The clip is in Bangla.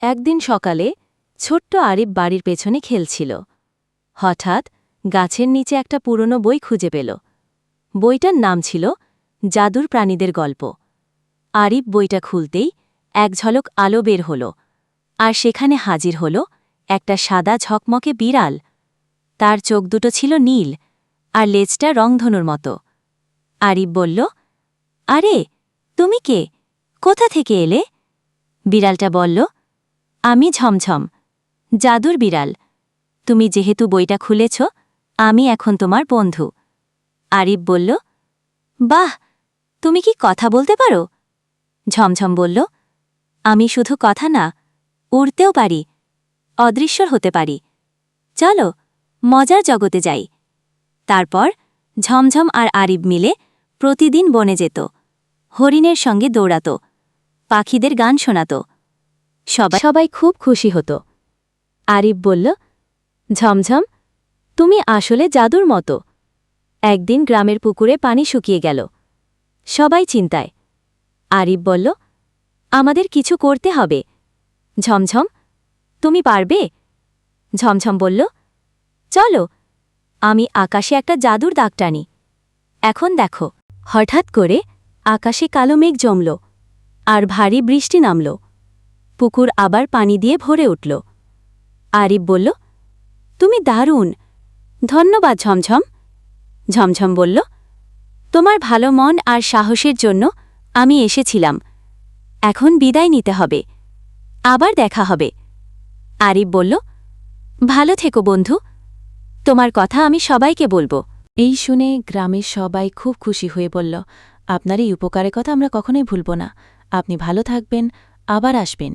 একদিন সকালে ছোট্ট আরিফ বাড়ির পেছনে খেলছিল। হঠাৎ গাছের নিচে একটা পুরনো বই খুঁজে পেল। বইটার নাম ছিল জাদুর প্রাণীদের গল্প। আরিফ বইটা খুলতেই এক ঝলক আলো বের হল, আর সেখানে হাজির হল একটা সাদা ঝকমকে বিড়াল। তার চোখ দুটো ছিল নীল, আর লেজটা রংধনুর মতো। আরিফ বলল, আরে তুমি কে? কোথা থেকে এলে? বিড়ালটা বলল, আমি ঝমঝম, জাদুর বিড়াল। তুমি যেহেতু বইটা খুলেছ, আমি এখন তোমার বন্ধু। আরিফ বলল, বাহ, তুমি কি কথা বলতে পারো? ঝমঝম বলল, আমি শুধু কথা না, উড়তেও পারি, অদৃশ্যর হতে পারি। চলো মজার জগতে যাই। তারপর ঝমঝম আর আরিফ মিলে প্রতিদিন বনে যেত, হরিণের সঙ্গে দৌড়াত, পাখিদের গান শোনাত। সবাই খুব খুশি হতো। আরিফ বলল, ঝমঝম, তুমি আসলে জাদুর মতো। একদিন গ্রামের পুকুরে পানি শুকিয়ে গেল। সবাই চিন্তায়। আরিফ বলল, আমাদের কিছু করতে হবে। ঝমঝম, তুমি পারবে? ঝমঝম বলল, চলো, আমি আকাশে একটা জাদুর দাগ টানি। এখন দেখো। হঠাৎ করে আকাশে কালো মেঘ জমল, আর ভারী বৃষ্টি নামল। পুকুর আবার পানি দিয়ে ভরে উঠল। আরিফ বলল, তুমি দারুণ, ধন্যবাদ ঝমঝম। ঝমঝম বলল, তোমার ভালো মন আর সাহসের জন্য আমি এসেছিলাম। এখন বিদায় নিতে হবে, আবার দেখা হবে। আরিফ বলল, ভালো থেকো বন্ধু, তোমার কথা আমি সবাইকে বলবো। এই শুনে গ্রামের সবাই খুব খুশি হয়ে বলল, আপনার এই উপকারের কথা আমরা কখনোই ভুলব না। আপনি ভালো থাকবেন, আবার আসবেন।